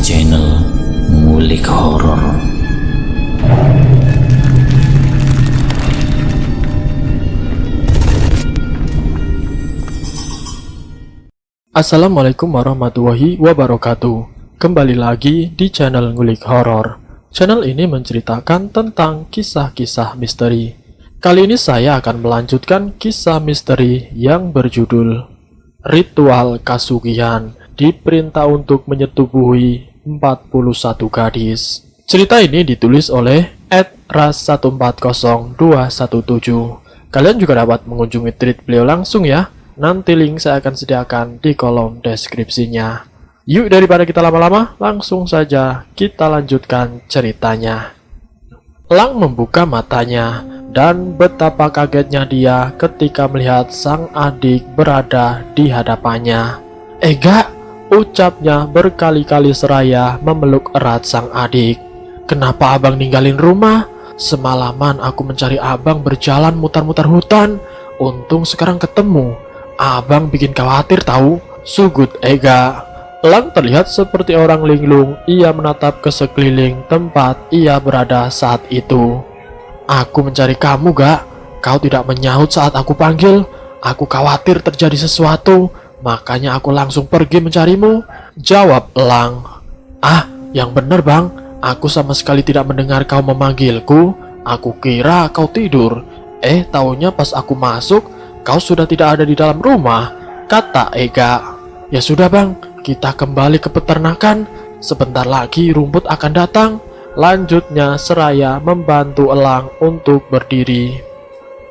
channel Ngulik Horor. Assalamualaikum warahmatullahi wabarakatuh. Kembali lagi di channel Ngulik Horor. Channel ini menceritakan tentang kisah-kisah misteri. Kali ini saya akan melanjutkan kisah misteri yang berjudul Ritual Kasugihan, diperintah untuk menyetubuhi 41 gadis. Cerita ini ditulis oleh @ras140217. Kalian juga dapat mengunjungi tweet beliau langsung ya. Nanti link saya akan sediakan di kolom deskripsinya. Yuk, daripada kita lama-lama, langsung saja kita lanjutkan ceritanya. Elang membuka matanya, dan betapa kagetnya dia ketika melihat sang adik berada di hadapannya. "Ega," ucapnya berkali-kali seraya memeluk erat sang adik. "Kenapa abang ninggalin rumah? Semalaman aku mencari abang berjalan mutar-mutar hutan. Untung sekarang ketemu. Abang bikin khawatir tahu," sugut Ega. Elang terlihat seperti orang linglung. Ia menatap ke sekeliling tempat ia berada saat itu. "Aku mencari kamu, Gak. Kau tidak menyahut saat aku panggil. Aku khawatir terjadi sesuatu, makanya aku langsung pergi mencarimu," jawab elang. "Ah, yang benar bang. Aku sama sekali tidak mendengar kau memanggilku. Aku kira kau tidur. Taunya pas aku masuk, kau sudah tidak ada di dalam rumah," kata Ega. "Ya sudah bang, kita kembali ke peternakan. Sebentar lagi rumput akan datang," lanjutnya seraya membantu elang untuk berdiri.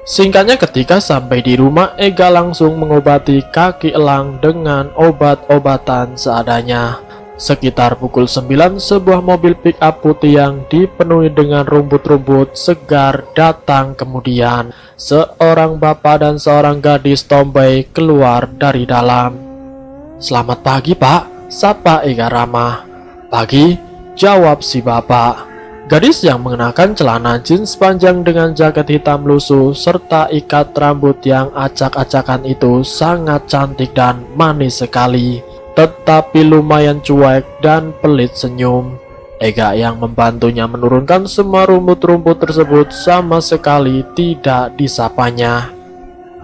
Singkatnya, ketika sampai di rumah, Ega langsung mengobati kaki elang dengan obat-obatan seadanya. Sekitar pukul 9, sebuah mobil pick-up putih yang dipenuhi dengan rumput-rumput segar datang. Kemudian seorang bapak dan seorang gadis tomboy keluar dari dalam. "Selamat pagi pak," sapa Ega ramah. "Pagi," jawab si bapak. Gadis yang mengenakan celana jeans panjang dengan jaket hitam lusuh serta ikat rambut yang acak-acakan itu sangat cantik dan manis sekali, tetapi lumayan cuek dan pelit senyum. Ega yang membantunya menurunkan semua rumput-rumput tersebut sama sekali tidak disapanya.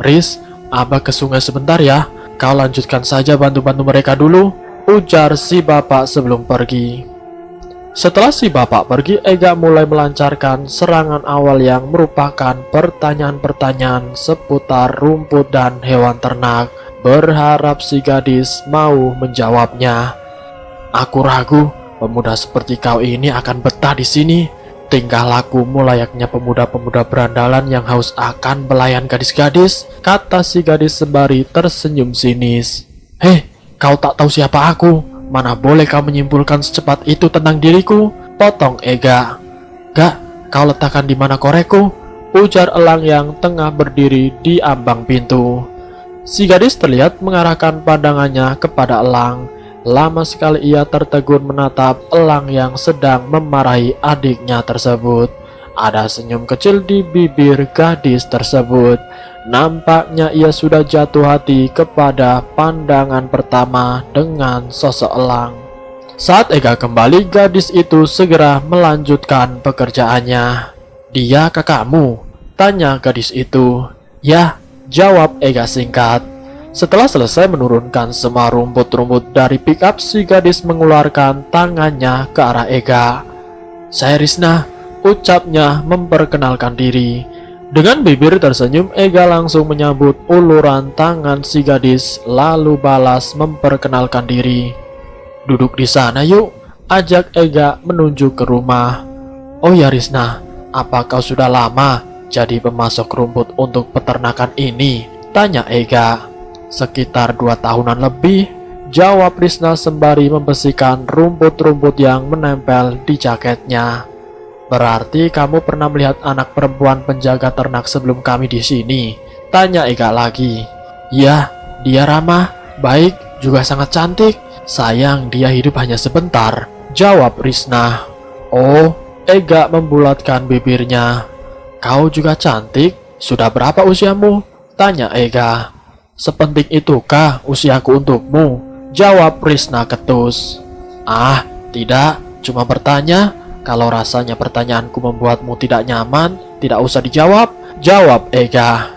"Riz, abah ke sungai sebentar ya. Kau lanjutkan saja bantu-bantu mereka dulu," ujar si bapak sebelum pergi. Setelah si bapak pergi, Ega mulai melancarkan serangan awal yang merupakan pertanyaan-pertanyaan seputar rumput dan hewan ternak, berharap si gadis mau menjawabnya. "Aku ragu pemuda seperti kau ini akan betah di sini. Tingkah lakumu layaknya pemuda-pemuda berandalan yang haus akan belayan gadis-gadis," kata si gadis sembari tersenyum sinis. "Hei, kau tak tahu siapa aku. Mana boleh kau menyimpulkan secepat itu tentang diriku," potong Ega. "Gak, kau letakkan di mana korekku," ujar elang yang tengah berdiri di ambang pintu. Si gadis terlihat mengarahkan pandangannya kepada elang. Lama sekali ia tertegun menatap elang yang sedang memarahi adiknya tersebut. Ada senyum kecil di bibir gadis tersebut. Nampaknya ia sudah jatuh hati kepada pandangan pertama dengan sosok elang. Saat Ega kembali, gadis itu segera melanjutkan pekerjaannya. "Dia kakakmu?" tanya gadis itu. "Ya," jawab Ega singkat. Setelah selesai menurunkan semua rumput-rumput dari pickup, si gadis mengeluarkan tangannya ke arah Ega. "Saya Risna," ucapnya memperkenalkan diri. Dengan bibir tersenyum, Ega langsung menyambut uluran tangan si gadis, lalu balas memperkenalkan diri. "Duduk di sana yuk," ajak Ega menunjuk ke rumah. "Oh ya Risna, apa kau sudah lama jadi pemasok rumput untuk peternakan ini?" tanya Ega. "Sekitar 2 tahunan lebih," jawab Risna sembari membersihkan rumput-rumput yang menempel di jaketnya. "Berarti kamu pernah melihat anak perempuan penjaga ternak sebelum kami di sini?" tanya Ega lagi. "Ya, dia ramah, baik, juga sangat cantik. Sayang dia hidup hanya sebentar," jawab Risna. "Oh," Ega membulatkan bibirnya. "Kau juga cantik. Sudah berapa usiamu?" tanya Ega. "Sepenting itukah usiaku untukmu?" jawab Risna ketus. "Ah, Tidak, cuma bertanya. Kalau rasanya pertanyaanku membuatmu tidak nyaman, tidak usah dijawab. Jawab Ega.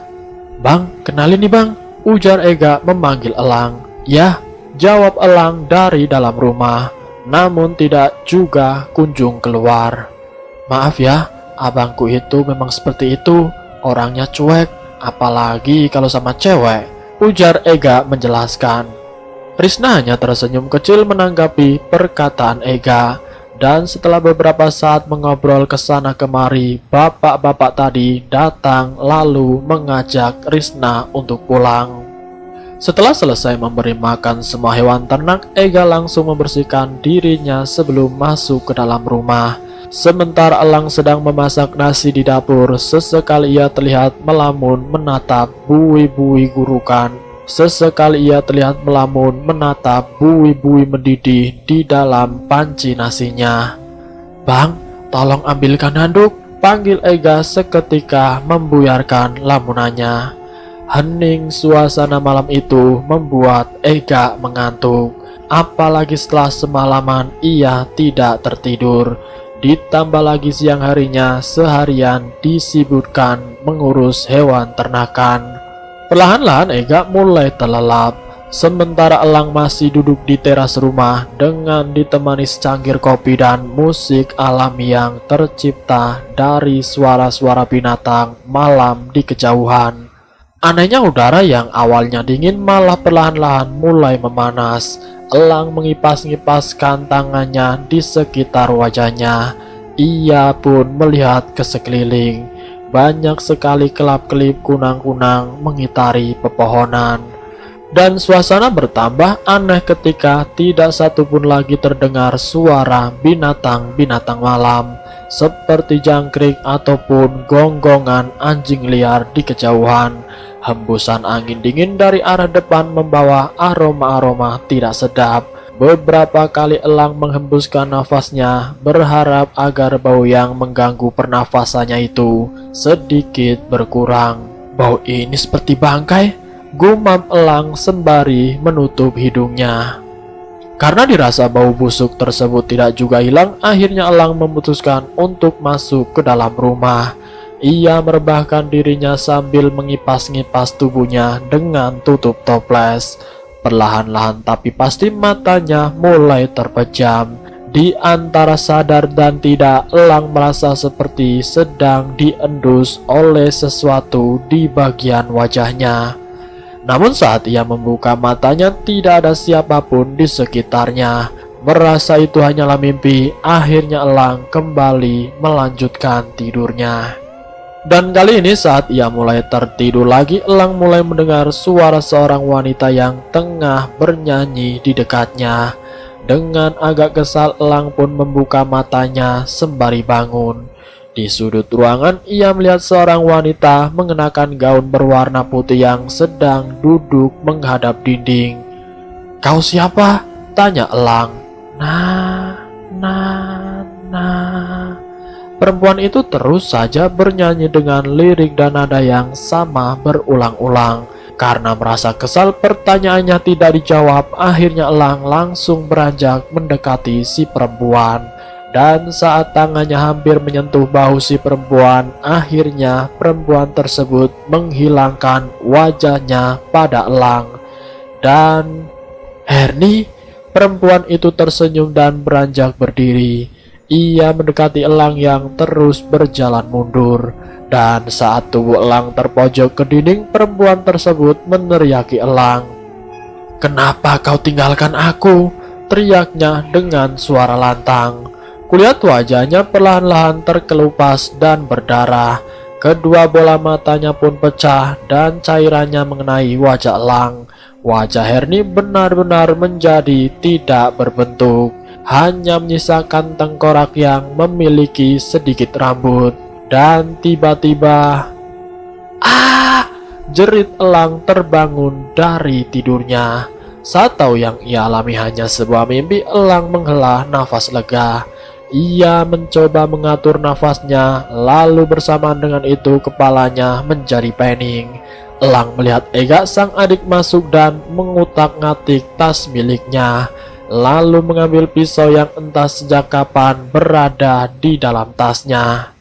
Bang, kenalin nih bang, ujar Ega memanggil Elang. Ya, jawab Elang dari dalam rumah, namun tidak juga kunjung keluar. Maaf ya, abangku itu memang seperti itu, orangnya cuek, apalagi kalau sama cewek, ujar Ega menjelaskan. Risna hanya tersenyum kecil menanggapi perkataan Ega. Dan setelah beberapa saat mengobrol kesana kemari, bapak-bapak tadi datang lalu mengajak Risna untuk pulang. Setelah selesai memberi makan semua hewan ternak, Ega langsung membersihkan dirinya sebelum masuk ke dalam rumah. Sementara Elang sedang memasak nasi di dapur, sesekali ia terlihat melamun menatap buih-buih gurukan. Sesekali ia terlihat melamun menatap buih-buih mendidih di dalam panci nasinya. Bang, tolong ambilkan handuk, panggil Ega seketika membuyarkan lamunannya. Hening suasana malam itu membuat Ega mengantuk. Apalagi setelah semalaman ia tidak tertidur. Ditambah lagi siang harinya seharian disibukkan mengurus hewan ternakan. Perlahan-lahan Ega mulai terlelap, sementara Elang masih duduk di teras rumah dengan ditemani secangkir kopi dan musik alam yang tercipta dari suara-suara binatang malam di kejauhan. Anehnya udara yang awalnya dingin malah perlahan-lahan mulai memanas. Elang mengipas-ngipaskan tangannya di sekitar wajahnya. Ia pun melihat ke sekeliling. Banyak sekali kelap-kelip kunang-kunang mengitari pepohonan. Dan suasana bertambah aneh ketika tidak satupun lagi terdengar suara binatang-binatang malam, seperti jangkrik ataupun gonggongan anjing liar di kejauhan. Hembusan angin dingin dari arah depan membawa aroma-aroma tidak sedap. Beberapa kali Elang menghembuskan nafasnya, berharap agar bau yang mengganggu pernafasannya itu sedikit berkurang. Bau ini seperti bangkai, gumam Elang sembari menutup hidungnya. Karena dirasa bau busuk tersebut tidak juga hilang, akhirnya Elang memutuskan untuk masuk ke dalam rumah. Ia merebahkan dirinya sambil mengipas-ngipas tubuhnya dengan tutup toples. Perlahan-lahan tapi pasti matanya mulai terpejam. Di antara sadar dan tidak, Elang merasa seperti sedang diendus oleh sesuatu di bagian wajahnya. Namun saat ia membuka matanya tidak ada siapapun di sekitarnya. Merasa itu hanyalah mimpi, akhirnya Elang kembali melanjutkan tidurnya. Dan kali ini saat ia mulai tertidur lagi, Elang mulai mendengar suara seorang wanita yang tengah bernyanyi di dekatnya. Dengan agak kesal, Elang pun membuka matanya sembari bangun. Di sudut ruangan, ia melihat seorang wanita mengenakan gaun berwarna putih yang sedang duduk menghadap dinding. "Kau siapa?" tanya Elang. Nah. Perempuan itu terus saja bernyanyi dengan lirik dan nada yang sama berulang-ulang. Karena merasa kesal pertanyaannya tidak dijawab, akhirnya Elang langsung beranjak mendekati si perempuan. Dan saat tangannya hampir menyentuh bahu si perempuan, akhirnya perempuan tersebut menghilangkan wajahnya pada Elang. Dan Herni, perempuan itu tersenyum dan beranjak berdiri. Ia mendekati Elang yang terus berjalan mundur. Dan saat tubuh Elang terpojok ke dinding, perempuan tersebut meneriaki Elang. "Kenapa kau tinggalkan aku?" teriaknya dengan suara lantang. Kulihat wajahnya perlahan-lahan terkelupas dan berdarah. Kedua bola matanya pun pecah dan cairannya mengenai wajah Elang. Wajah Herni benar-benar menjadi tidak berbentuk. Hanya menyisakan tengkorak yang memiliki sedikit rambut. Dan tiba-tiba jerit Elang terbangun dari tidurnya. Saat tahu yang ia alami hanya sebuah mimpi, Elang menghela nafas lega. Ia mencoba mengatur nafasnya, lalu bersamaan dengan itu kepalanya menjadi pening. Elang melihat Ega sang adik masuk dan mengutak-ngatik tas miliknya. lalu mengambil pisau yang entah sejak kapan berada di dalam tasnya.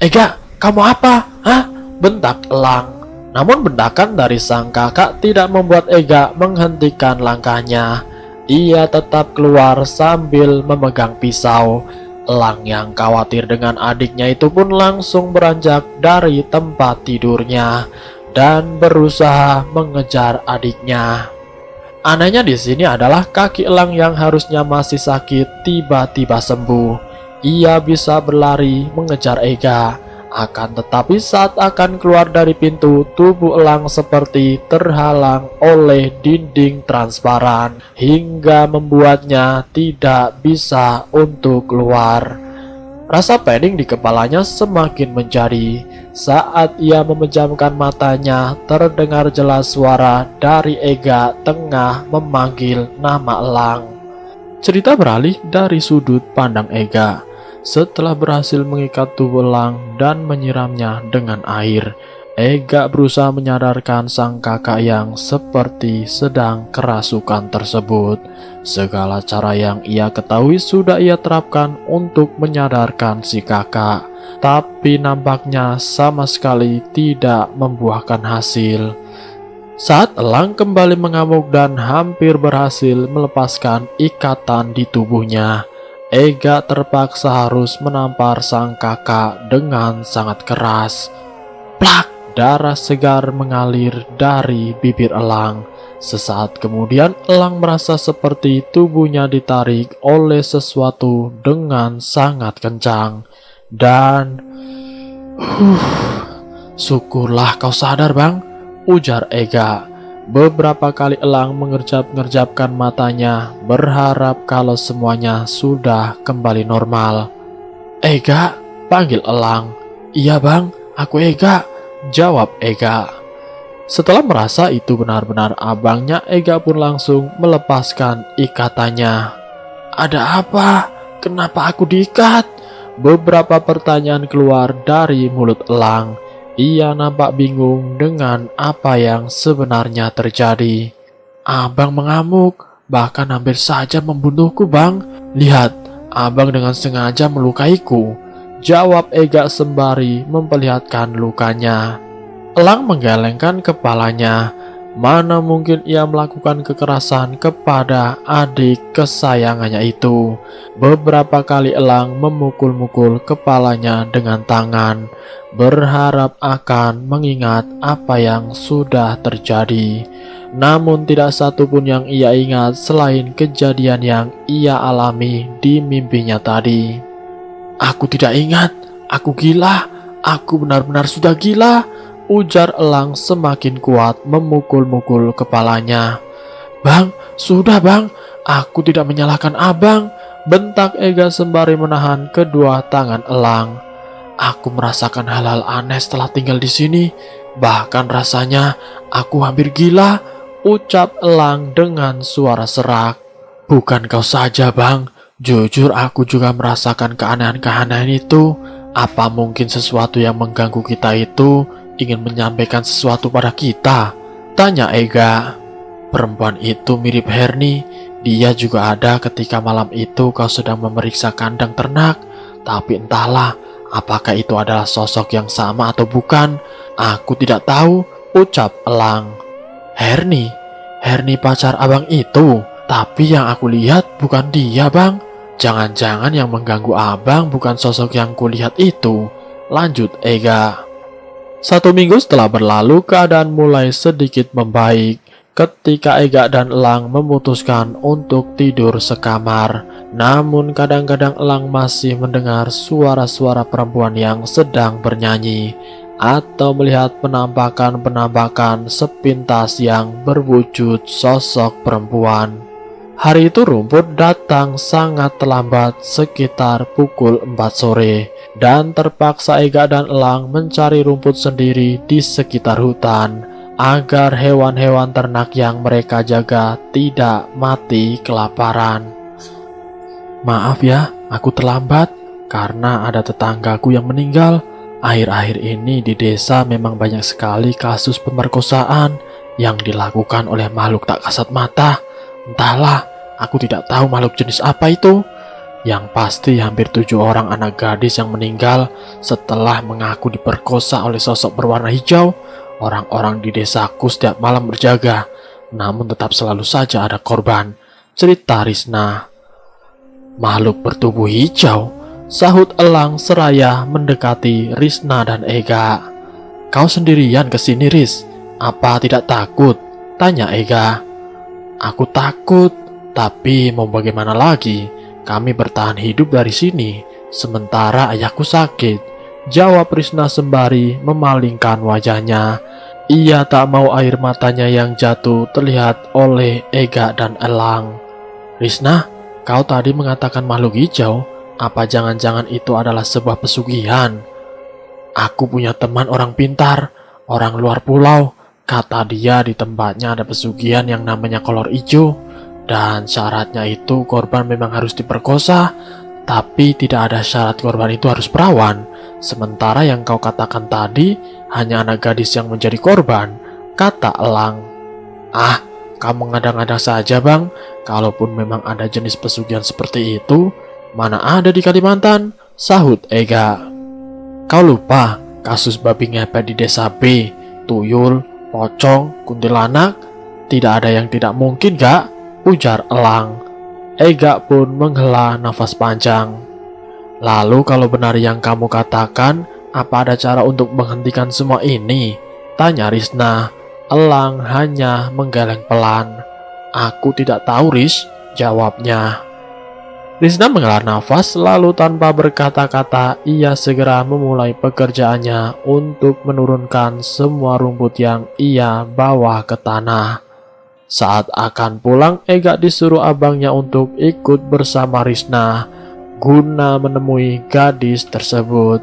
"Ega, kamu apa? Hah?" bentak Elang. Namun bentakan dari sang kakak tidak membuat Ega menghentikan langkahnya. Ia tetap keluar sambil memegang pisau. Elang yang khawatir dengan adiknya itu pun langsung beranjak dari tempat tidurnya dan berusaha mengejar adiknya. Anehnya di sini adalah kaki Elang yang harusnya masih sakit tiba-tiba sembuh. Ia bisa berlari mengejar Ega. Akan tetapi saat akan keluar dari pintu, tubuh Elang seperti terhalang oleh dinding transparan hingga membuatnya tidak bisa untuk keluar. Rasa pening di kepalanya semakin menjadi. Saat ia memejamkan matanya, terdengar jelas suara dari Ega tengah memanggil nama Elang. Cerita beralih dari sudut pandang Ega. Setelah berhasil mengikat tubuh Elang dan menyiramnya dengan air, Ega berusaha menyadarkan sang kakak yang seperti sedang kerasukan tersebut. Segala cara yang ia ketahui sudah ia terapkan untuk menyadarkan si kakak, tapi nampaknya sama sekali tidak membuahkan hasil. Saat Elang kembali mengamuk dan hampir berhasil melepaskan ikatan di tubuhnya, Ega terpaksa harus menampar sang kakak dengan sangat keras. Plak! Darah segar mengalir dari bibir Elang. Sesaat kemudian Elang merasa seperti tubuhnya ditarik oleh sesuatu dengan sangat kencang. Dan syukurlah kau sadar, Bang, ujar Ega. Beberapa kali Elang mengerjap-ngerjapkan matanya, berharap kalau semuanya sudah kembali normal. "Ega," panggil Elang. "Iya, Bang, aku Ega," jawab Ega. Setelah merasa itu benar-benar abangnya, Ega pun langsung melepaskan ikatannya. "Ada apa? Kenapa aku diikat?" Beberapa pertanyaan keluar dari mulut Elang. Ia nampak bingung dengan apa yang sebenarnya terjadi. "Abang mengamuk, bahkan hampir saja membunuhku, Bang. Lihat, abang dengan sengaja melukaiku," jawab Ega sembari memperlihatkan lukanya. Elang menggelengkan kepalanya. Mana mungkin ia melakukan kekerasan kepada adik kesayangannya itu. Beberapa kali Elang memukul-mukul kepalanya dengan tangan, berharap akan mengingat apa yang sudah terjadi. Namun tidak satu pun yang ia ingat selain kejadian yang ia alami di mimpinya tadi. "Aku tidak ingat, aku gila, aku benar-benar sudah gila," ujar Elang semakin kuat memukul-mukul kepalanya. "Bang, sudah Bang, aku tidak menyalahkan abang," bentak Ega sembari menahan kedua tangan Elang. "Aku merasakan hal-hal aneh setelah tinggal di sini, bahkan rasanya aku hampir gila," ucap Elang dengan suara serak. "Bukan kau saja Bang, jujur aku juga merasakan keanehan-keanehan itu. Apa mungkin sesuatu yang mengganggu kita itu ingin menyampaikan sesuatu pada kita?" tanya Ega. "Perempuan itu mirip Herni. Dia juga ada ketika malam itu kau sedang memeriksa kandang ternak. Tapi entahlah, apakah itu adalah sosok yang sama atau bukan? Aku tidak tahu," ucap Elang. Herni pacar abang itu. Tapi yang aku lihat bukan dia, Bang. Jangan-jangan yang mengganggu abang bukan sosok yang kulihat itu," lanjut Ega. 1 minggu setelah berlalu, keadaan mulai sedikit membaik ketika Ega dan Elang memutuskan untuk tidur sekamar. Namun kadang-kadang Elang masih mendengar suara-suara perempuan yang sedang bernyanyi atau melihat penampakan-penampakan sepintas yang berwujud sosok perempuan. Hari itu rumput datang sangat terlambat, sekitar pukul 4 sore, dan terpaksa Ega dan Elang mencari rumput sendiri di sekitar hutan agar hewan-hewan ternak yang mereka jaga tidak mati kelaparan. "Maaf ya, aku terlambat karena ada tetanggaku yang meninggal. Akhir-akhir ini di desa memang banyak sekali kasus pemerkosaan yang dilakukan oleh makhluk tak kasat mata. Entahlah, Aku tidak tahu makhluk jenis apa itu. Yang pasti hampir 7 orang anak gadis yang meninggal setelah mengaku diperkosa oleh sosok berwarna hijau. Orang-orang di desaku setiap malam berjaga, namun tetap selalu saja ada korban, cerita Risna. Makhluk bertubuh hijau, sahut Elang seraya mendekati Risna dan Ega. Kau sendirian ke sini, Ris? Apa tidak takut? Tanya Ega. Aku takut, tapi mau bagaimana lagi? Kami bertahan hidup dari sini, sementara ayahku sakit, jawab Risna sembari memalingkan wajahnya. Ia tak mau air matanya yang jatuh terlihat oleh Ega dan Elang. Risna, kau tadi mengatakan makhluk hijau, apa jangan-jangan itu adalah sebuah pesugihan? Aku punya teman orang pintar, orang luar pulau, kata dia di tempatnya ada pesugihan yang namanya kolor hijau. Dan syaratnya itu korban memang harus diperkosa, tapi tidak ada syarat korban itu harus perawan. Sementara yang kau katakan tadi hanya anak gadis yang menjadi korban, kata Elang. Ah, kamu ngada-ngada saja bang. Kalaupun memang ada jenis pesugihan seperti itu, mana ada di Kalimantan, sahut Ega. Kau lupa kasus babi ngepet di desa B, tuyul, pocong, kuntilanak? Tidak ada yang tidak mungkin gak? Ujar Elang. Ega pun menghela nafas panjang. Lalu kalau benar yang kamu katakan, apa ada cara untuk menghentikan semua ini? Tanya Risna. Elang hanya menggeleng pelan. Aku tidak tahu, Ris, jawabnya. Risna menghela nafas, lalu tanpa berkata-kata ia segera memulai pekerjaannya untuk menurunkan semua rumput yang ia bawa ke tanah. Saat akan pulang, Ega disuruh abangnya untuk ikut bersama Risna guna menemui gadis tersebut.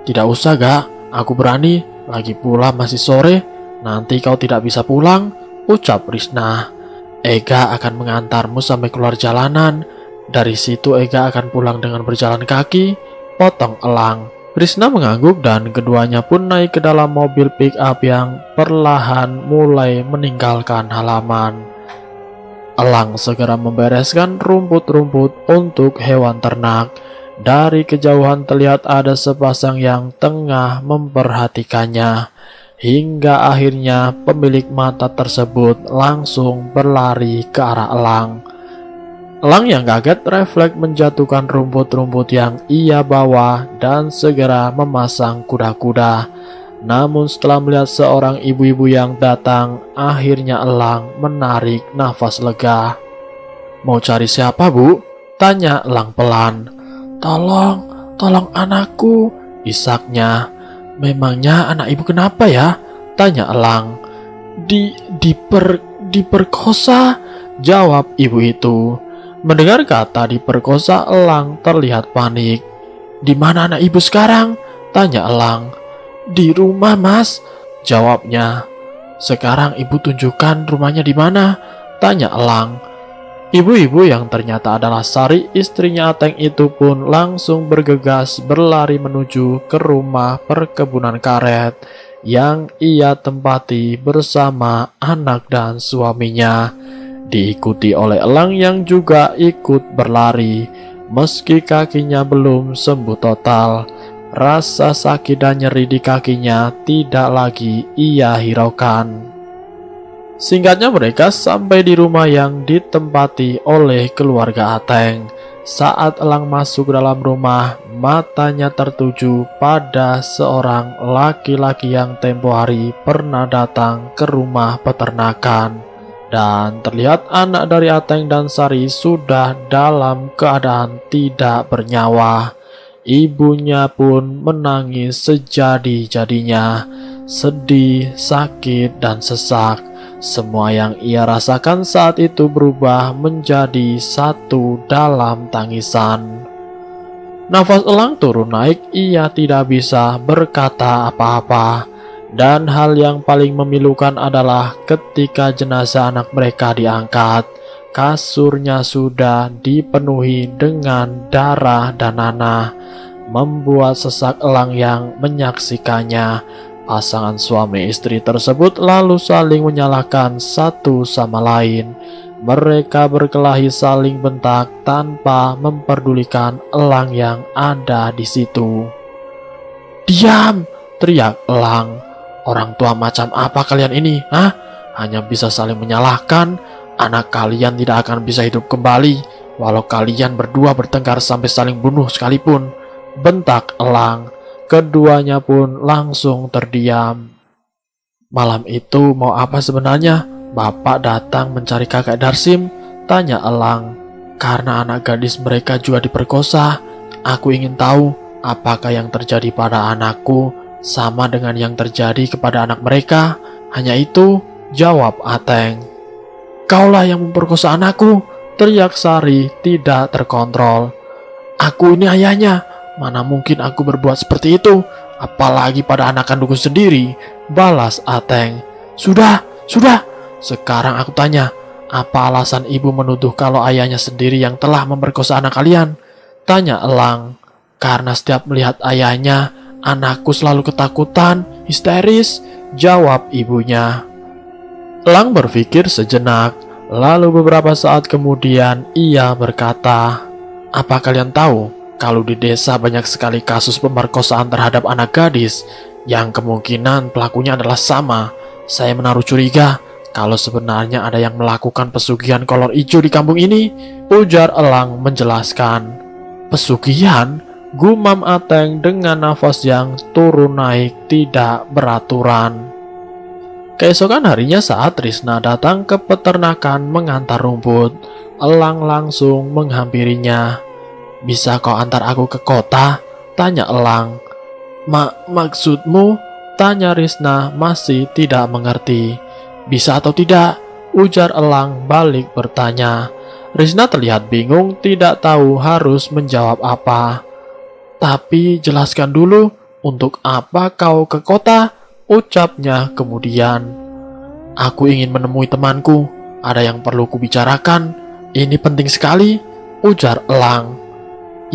Tidak usah gak, aku berani, lagi pula masih sore, nanti kau tidak bisa pulang, ucap Risna. Ega akan mengantarmu sampai keluar jalanan, dari situ Ega akan pulang dengan berjalan kaki, potong Elang. Risna mengangguk dan keduanya pun naik ke dalam mobil pick-up yang perlahan mulai meninggalkan halaman. Elang segera membereskan rumput-rumput untuk hewan ternak. Dari kejauhan terlihat ada sepasang yang tengah memperhatikannya. Hingga akhirnya pemilik mata tersebut langsung berlari ke arah Elang. Elang yang kaget refleks menjatuhkan rumput-rumput yang ia bawa dan segera memasang kuda-kuda. Namun setelah melihat seorang ibu-ibu yang datang, akhirnya Elang menarik nafas lega. Mau cari siapa, Bu? Tanya Elang pelan. Tolong anakku, isaknya. Memangnya anak ibu kenapa ya? Tanya Elang. Diperkosa, jawab ibu itu. Mendengar kata diperkosa, Elang terlihat panik. Di mana anak ibu sekarang? Tanya Elang. Di rumah, Mas, jawabnya. Sekarang ibu tunjukkan rumahnya di mana? Tanya Elang. Ibu-ibu yang ternyata adalah Sari, istrinya Ateng itu pun langsung bergegas berlari menuju ke rumah perkebunan karet yang ia tempati bersama anak dan suaminya. Diikuti oleh Elang yang juga ikut berlari. Meski kakinya belum sembuh total, rasa sakit dan nyeri di kakinya tidak lagi ia hiraukan. Singkatnya mereka sampai di rumah yang ditempati oleh keluarga Ateng. Saat Elang masuk dalam rumah, matanya tertuju pada seorang laki-laki yang tempo hari pernah datang ke rumah peternakan. Dan terlihat anak dari Ateng dan Sari sudah dalam keadaan tidak bernyawa. Ibunya pun menangis sejadi-jadinya, sedih, sakit, dan sesak. Semua yang ia rasakan saat itu berubah menjadi satu dalam tangisan. Nafas Elang turun naik, ia tidak bisa berkata apa-apa. Dan hal yang paling memilukan adalah ketika jenazah anak mereka diangkat, kasurnya sudah dipenuhi dengan darah dan nanah, membuat sesak Elang yang menyaksikannya. Pasangan suami istri tersebut lalu saling menyalahkan satu sama lain. Mereka berkelahi saling bentak tanpa memperdulikan elang yang ada di situ. "Diam!" teriak elang. "Orang tua macam apa kalian ini? Hanya bisa saling menyalahkan. Anak kalian tidak akan bisa hidup kembali walau kalian berdua bertengkar sampai saling bunuh sekalipun," bentak elang. Keduanya pun langsung terdiam. Malam itu mau apa sebenarnya? Bapak datang mencari kakek Darsim, tanya elang. Karena anak gadis mereka juga diperkosa. Aku ingin tahu apakah yang terjadi pada anakku sama dengan yang terjadi kepada anak mereka. Hanya itu, jawab Ateng. "Kaulah yang memperkosa anakku," teriak Sari tidak terkontrol. "Aku ini ayahnya, mana mungkin aku berbuat seperti itu, apalagi pada anak kandungku sendiri," balas Ateng. Sudah, sekarang aku tanya, apa alasan ibu menuduh kalau ayahnya sendiri yang telah memperkosa anak kalian? Tanya elang. "Karena setiap melihat ayahnya, anakku selalu ketakutan, histeris," jawab ibunya. Elang berpikir sejenak, lalu beberapa saat kemudian ia berkata, "Apa kalian tahu kalau di desa banyak sekali kasus pemerkosaan terhadap anak gadis yang kemungkinan pelakunya adalah sama? Saya menaruh curiga kalau sebenarnya ada yang melakukan pesugihan kolor hijau di kampung ini," ujar elang menjelaskan. "Pesugihan?" gumam Ateng dengan nafas yang turun naik tidak beraturan. Keesokan harinya saat Trisna datang ke peternakan mengantar rumput, elang langsung menghampirinya. "Bisa kau antar aku ke kota?" tanya elang. Maksudmu?" tanya Risna masih tidak mengerti. "Bisa atau tidak?" ujar elang balik bertanya. Risna terlihat bingung, tidak tahu harus menjawab apa. "Tapi jelaskan dulu, untuk apa kau ke kota?" ucapnya kemudian. "Aku ingin menemui temanku, ada yang perlu kubicarakan. Ini penting sekali," ujar elang.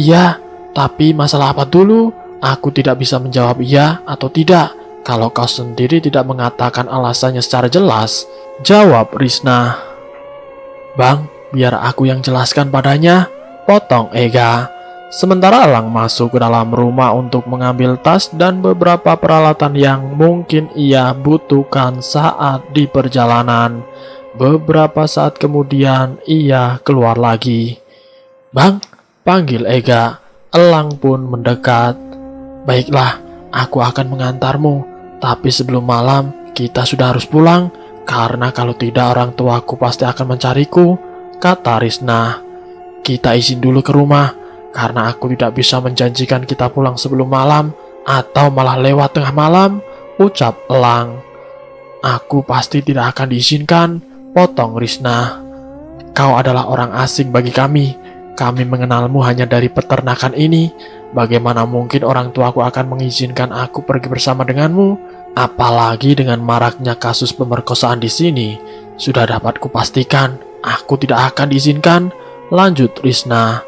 "Iya, tapi masalah apa dulu?" "Aku tidak bisa menjawab iya atau tidak kalau kau sendiri tidak mengatakan alasannya secara jelas," jawab Risna. "Bang, biar aku yang jelaskan padanya," potong Ega. Sementara elang masuk ke dalam rumah untuk mengambil tas dan beberapa peralatan yang mungkin ia butuhkan saat di perjalanan. Beberapa saat kemudian ia keluar lagi. "Bang," panggil Ega. Elang pun mendekat. "Baiklah, aku akan mengantarmu. Tapi sebelum malam, kita sudah harus pulang. Karena kalau tidak orang tuaku pasti akan mencariku," kata Risna. "Kita izin dulu ke rumah. Karena aku tidak bisa menjanjikan kita pulang sebelum malam atau malah lewat tengah malam," ucap elang. "Aku pasti tidak akan diizinkan," potong Risna. "Kau adalah orang asing bagi kami. Kami mengenalmu hanya dari peternakan ini. Bagaimana mungkin orang tuaku akan mengizinkan aku pergi bersama denganmu? Apalagi dengan maraknya kasus pemerkosaan di sini. Sudah dapat kupastikan, aku tidak akan diizinkan," lanjut Risna.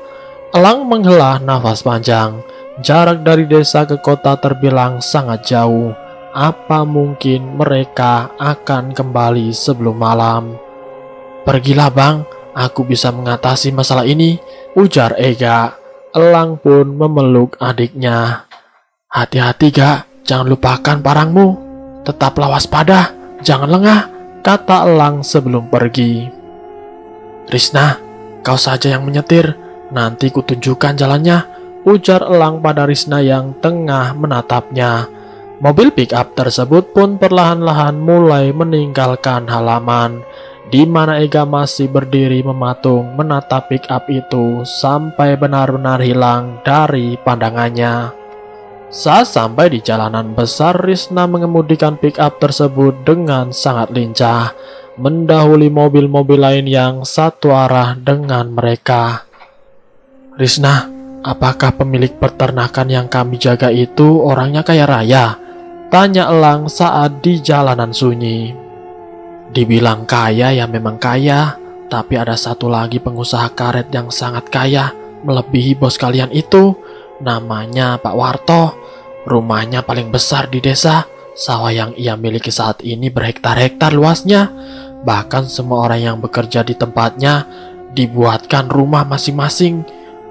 Elang menghela nafas panjang. Jarak dari desa ke kota terbilang sangat jauh. Apa mungkin mereka akan kembali sebelum malam? "Pergilah bang, aku bisa mengatasi masalah ini," ujar Ega. Elang pun memeluk adiknya. "Hati-hati Gak, jangan lupakan parangmu. Tetaplah waspada, jangan lengah," kata elang sebelum pergi. "Risna, kau saja yang menyetir. Nanti kutunjukkan jalannya," ujar elang pada Risna yang tengah menatapnya. Mobil pick-up tersebut pun perlahan-lahan mulai meninggalkan halaman, di mana Ega masih berdiri mematung menatap pick-up itu sampai benar-benar hilang dari pandangannya. Saat sampai di jalanan besar, Risna mengemudikan pick-up tersebut dengan sangat lincah, mendahului mobil-mobil lain yang satu arah dengan mereka. "Risna, apakah pemilik peternakan yang kami jaga itu orangnya kaya raya?" tanya elang saat di jalanan sunyi. "Dibilang kaya ya memang kaya, tapi ada satu lagi pengusaha karet yang sangat kaya, melebihi bos kalian itu. Namanya Pak Warto. Rumahnya paling besar di desa. Sawah yang ia miliki saat ini berhektar-hektar luasnya. Bahkan semua orang yang bekerja di tempatnya dibuatkan rumah masing-masing.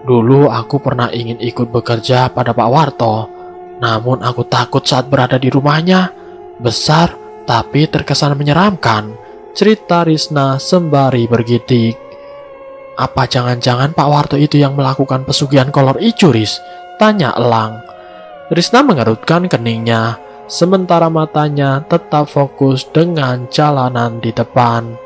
Dulu aku pernah ingin ikut bekerja pada Pak Warto, namun aku takut saat berada di rumahnya. Besar tapi terkesan menyeramkan, cerita Risna sembari bergidik. Apa jangan-jangan Pak Warto itu yang melakukan pesugihan kolor ijo, Ris? Tanya Elang. Risna mengerutkan keningnya, sementara matanya tetap fokus dengan jalanan di depan.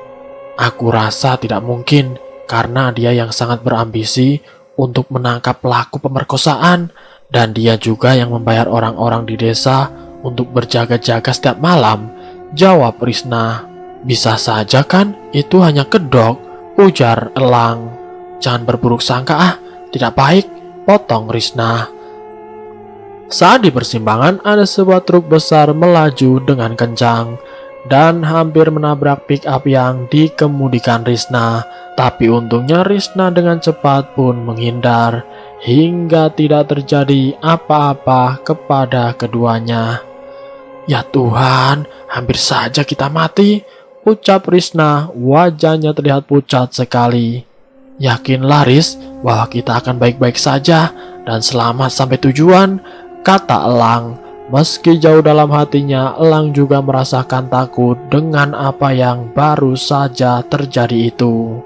Aku rasa tidak mungkin, karena dia yang sangat berambisi untuk menangkap pelaku pemerkosaan, dan dia juga yang membayar orang-orang di desa untuk berjaga-jaga setiap malam, jawab Risna. Bisa saja kan, itu hanya kedok, ujar Elang. Jangan berburuk sangka tidak baik, potong Risna. Saat di persimpangan, ada sebuah truk besar melaju dengan kencang dan hampir menabrak pick-up yang dikemudikan Risna. Tapi untungnya Risna dengan cepat pun menghindar, hingga tidak terjadi apa-apa kepada keduanya. Ya Tuhan, hampir saja kita mati, ucap Risna, wajahnya terlihat pucat sekali. Yakinlah Ris, bahwa kita akan baik-baik saja dan selamat sampai tujuan, kata Elang. Meski jauh dalam hatinya, Elang juga merasakan takut dengan apa yang baru saja terjadi itu.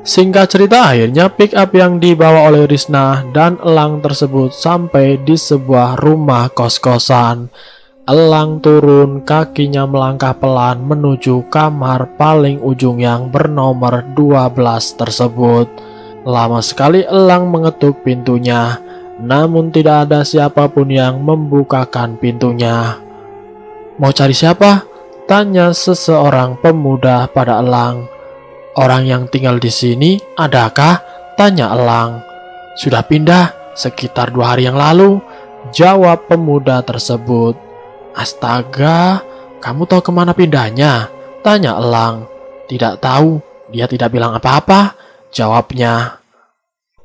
Singkat cerita, akhirnya pick up yang dibawa oleh Risna dan Elang tersebut sampai di sebuah rumah kos-kosan. Elang turun, kakinya melangkah pelan menuju kamar paling ujung yang bernomor 12 tersebut. Lama sekali Elang mengetuk pintunya, namun tidak ada siapapun yang membukakan pintunya. Mau cari siapa? Tanya seseorang pemuda pada Elang. Orang yang tinggal di sini adakah? Tanya Elang. Sudah pindah sekitar 2 hari yang lalu, jawab pemuda tersebut. Astaga, kamu tahu kemana pindahnya? Tanya Elang. Tidak tahu, dia tidak bilang apa-apa, jawabnya.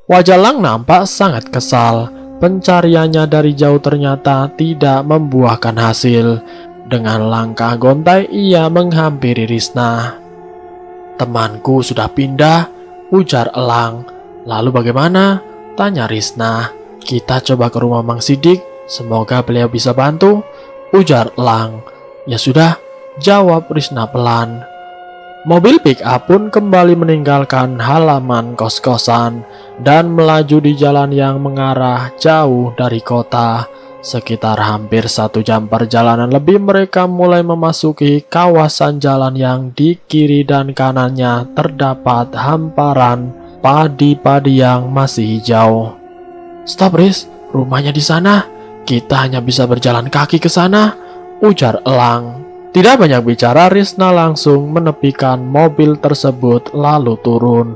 Wajah Elang nampak sangat kesal. Pencariannya dari jauh ternyata tidak membuahkan hasil. Dengan langkah gontai ia menghampiri Risna. Temanku sudah pindah, ujar Elang. Lalu bagaimana? Tanya Risna. Kita coba ke rumah Mang Sidik, semoga beliau bisa bantu, ujar Elang. Ya sudah, jawab Risna pelan. Mobil pick-up pun kembali meninggalkan halaman kos-kosan dan melaju di jalan yang mengarah jauh dari kota. Sekitar hampir 1 jam perjalanan lebih, mereka mulai memasuki kawasan jalan yang di kiri dan kanannya terdapat hamparan padi-padi yang masih hijau. Stop Riz, rumahnya di sana. Kita hanya bisa berjalan kaki ke sana, ujar Elang. Tidak banyak bicara, Risna langsung menepikan mobil tersebut lalu turun.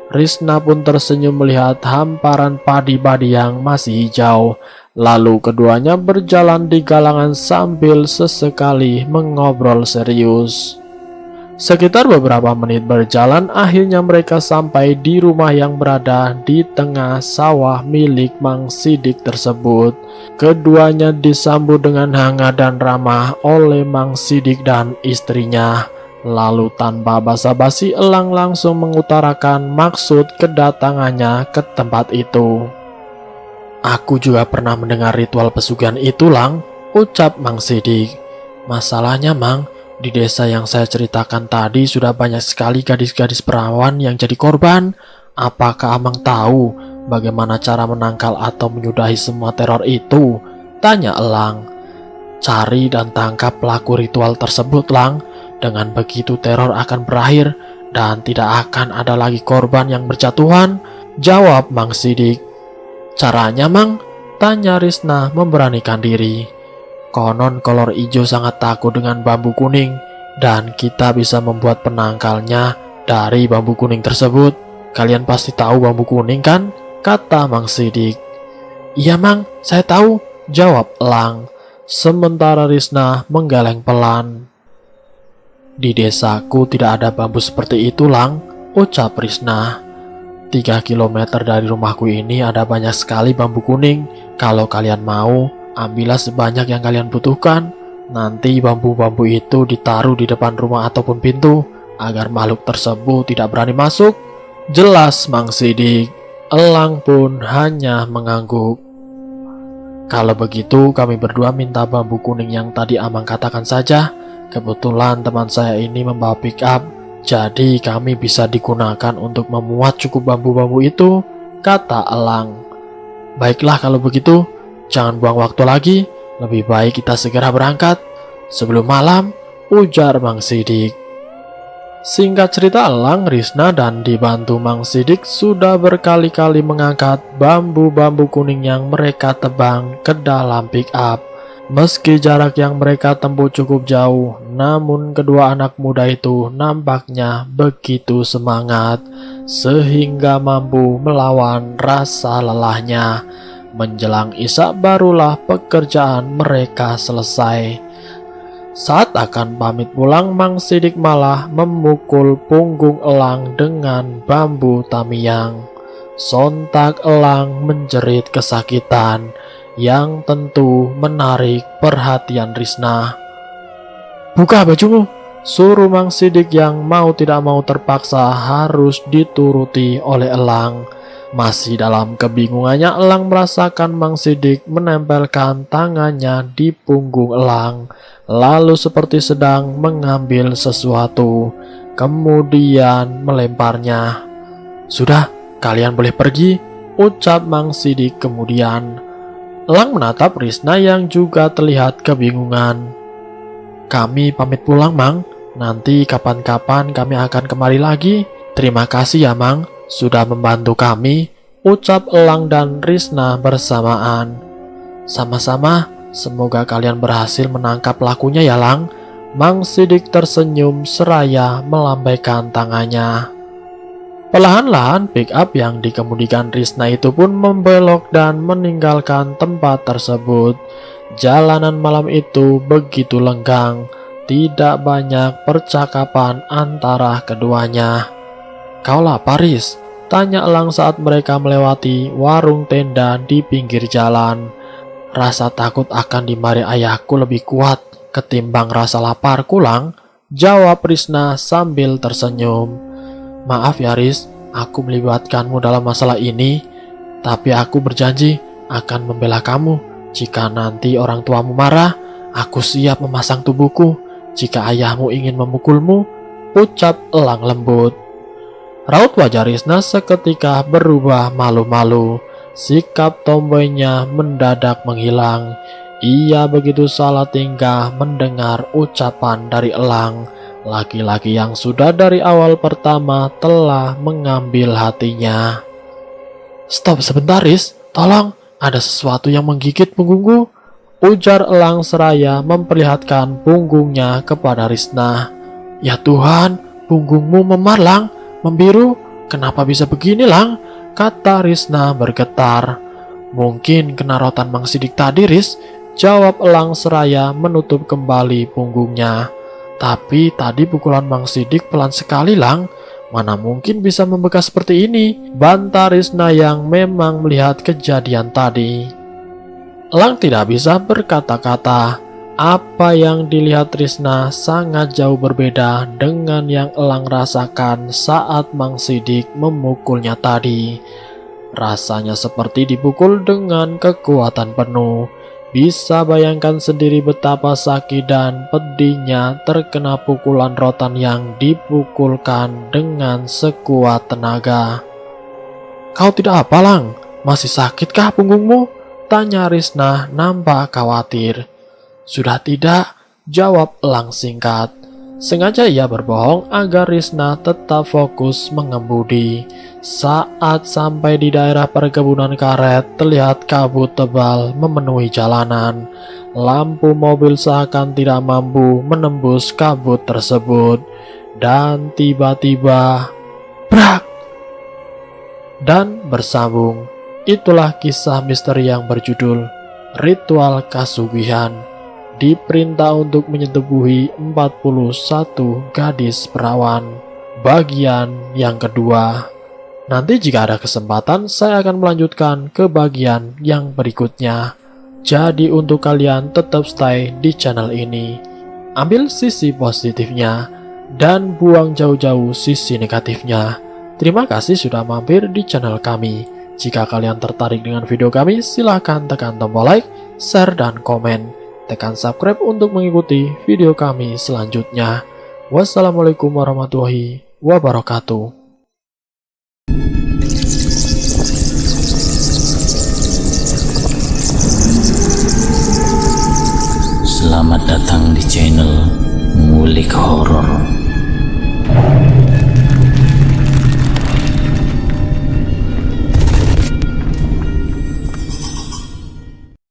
Risna pun tersenyum melihat hamparan padi-padi yang masih hijau. Lalu keduanya berjalan di galangan sambil sesekali mengobrol serius. Sekitar beberapa menit berjalan, akhirnya mereka sampai di rumah yang berada di tengah sawah milik Mang Sidik tersebut. Keduanya disambut dengan hangat dan ramah oleh Mang Sidik dan istrinya. Lalu tanpa basa-basi, Elang langsung mengutarakan maksud kedatangannya ke tempat itu. Aku juga pernah mendengar ritual pesugihan itu, Lang, ucap Mang Sidik. Masalahnya, Mang, di desa yang saya ceritakan tadi sudah banyak sekali gadis-gadis perawan yang jadi korban. Apakah Amang tahu bagaimana cara menangkal atau menyudahi semua teror itu? Tanya Elang. Cari dan tangkap pelaku ritual tersebut, Lang. Dengan begitu teror akan berakhir dan tidak akan ada lagi korban yang berjatuhan, jawab Mang Sidik. Caranya, Mang? Tanya Risna memberanikan diri. Konon kolor ijo sangat takut dengan bambu kuning, dan kita bisa membuat penangkalnya dari bambu kuning tersebut. Kalian pasti tahu bambu kuning kan? Kata Mang Sidik. Iya Mang, saya tahu, jawab Elang. Sementara Risna menggeleng pelan. Di desaku tidak ada bambu seperti itu, Lang, ucap Risna. 3 kilometer dari rumahku ini ada banyak sekali bambu kuning. Kalau kalian mau, ambillah sebanyak yang kalian butuhkan, Nanti bambu-bambu itu ditaruh di depan rumah ataupun pintu agar makhluk tersebut tidak berani masuk. Jelas Mang Sidik. Elang pun hanya mengangguk. Kalau begitu kami berdua minta bambu kuning yang tadi Amang katakan saja. Kebetulan teman saya ini membawa pick up, jadi kami bisa digunakan untuk memuat cukup bambu-bambu itu, kata Elang. Baiklah kalau begitu, jangan buang waktu lagi, lebih baik kita segera berangkat sebelum malam, ujar Mang Sidik. Singkat cerita, Elang, Risna, dan dibantu Mang Sidik sudah berkali-kali mengangkat bambu-bambu kuning yang mereka tebang ke dalam pick up. Meski jarak yang mereka tempuh cukup jauh, namun kedua anak muda itu nampaknya begitu semangat sehingga mampu melawan rasa lelahnya. Menjelang isya barulah pekerjaan mereka selesai. Saat akan pamit pulang, Mang Sidik malah memukul punggung Elang dengan bambu tamiang. Sontak Elang menjerit kesakitan yang tentu menarik perhatian Risna. "Buka bajumu," suruh Mang Sidik yang mau tidak mau terpaksa harus dituruti oleh Elang. Masih dalam kebingungannya, Elang merasakan Mang Sidik menempelkan tangannya di punggung Elang, lalu seperti sedang mengambil sesuatu, kemudian melemparnya. "Sudah, kalian boleh pergi," ucap Mang Sidik kemudian. Elang menatap Risna yang juga terlihat kebingungan. "Kami pamit pulang, Mang. Nanti kapan-kapan kami akan kemari lagi. Terima kasih ya, Mang, sudah membantu kami," ucap Elang dan Risna bersamaan. "Sama-sama, semoga kalian berhasil menangkap pelakunya ya, Lang." Mang Sidik tersenyum seraya melambaikan tangannya. Perlahan-lahan pick up yang dikemudikan Risna itu pun membelok dan meninggalkan tempat tersebut. Jalanan malam itu begitu lenggang, tidak banyak percakapan antara keduanya. "Kau lapar, Riz?" tanya Elang saat mereka melewati warung tenda di pinggir jalan. "Rasa takut akan dimari ayahku lebih kuat ketimbang rasa laparku, Lang," jawab Risna sambil tersenyum. "Maaf ya, Riz, aku melibatkanmu dalam masalah ini, tapi aku berjanji akan membela kamu. Jika nanti orang tuamu marah, aku siap memasang tubuhku jika ayahmu ingin memukulmu," ucap Elang lembut. Raut wajah Risna seketika berubah malu-malu. Sikap tomboynya mendadak menghilang. Ia begitu salah tingkah mendengar ucapan dari Elang, laki-laki yang sudah dari awal pertama telah mengambil hatinya. "Stop sebentar, Riz. Tolong, ada sesuatu yang menggigit punggungku," ujar Elang seraya memperlihatkan punggungnya kepada Risna. "Ya Tuhan, punggungmu memar, Lang. Membiru, kenapa bisa begini, Lang?" kata Risna bergetar. "Mungkin kena rotan Mang Sidik tadi, Riz," jawab Elang seraya menutup kembali punggungnya. "Tapi tadi pukulan Mang Sidik pelan sekali, Lang. Mana mungkin bisa membekas seperti ini," bantah Risna yang memang melihat kejadian tadi. Elang tidak bisa berkata-kata. Apa yang dilihat Risna sangat jauh berbeda dengan yang Elang rasakan saat Mang Sidik memukulnya tadi. Rasanya seperti dipukul dengan kekuatan penuh. Bisa bayangkan sendiri betapa sakit dan pedihnya terkena pukulan rotan yang dipukulkan dengan sekuat tenaga. "Kau tidak apa, Lang? Masih sakitkah punggungmu?" tanya Risna nampak khawatir. "Sudah tidak," jawab Elang singkat. Sengaja ia berbohong agar Risna tetap fokus mengemudi. Saat sampai di daerah perkebunan karet, terlihat kabut tebal memenuhi jalanan. Lampu mobil seakan tidak mampu menembus kabut tersebut. Dan tiba-tiba, brak! Dan bersambung. Itulah kisah misteri yang berjudul Ritual Kasugihan. Diperintah untuk menyetubuhi 41 gadis perawan. Bagian yang kedua. Nanti jika ada kesempatan, saya akan melanjutkan ke bagian yang berikutnya. Jadi untuk kalian tetap stay di channel ini. Ambil sisi positifnya dan buang jauh-jauh sisi negatifnya. Terima kasih sudah mampir di channel kami. Jika kalian tertarik dengan video kami, silahkan tekan tombol like, share, dan komen. Tekan subscribe untuk mengikuti video kami selanjutnya. Wassalamualaikum warahmatullahi wabarakatuh. Selamat datang di channel Ngulik Horor.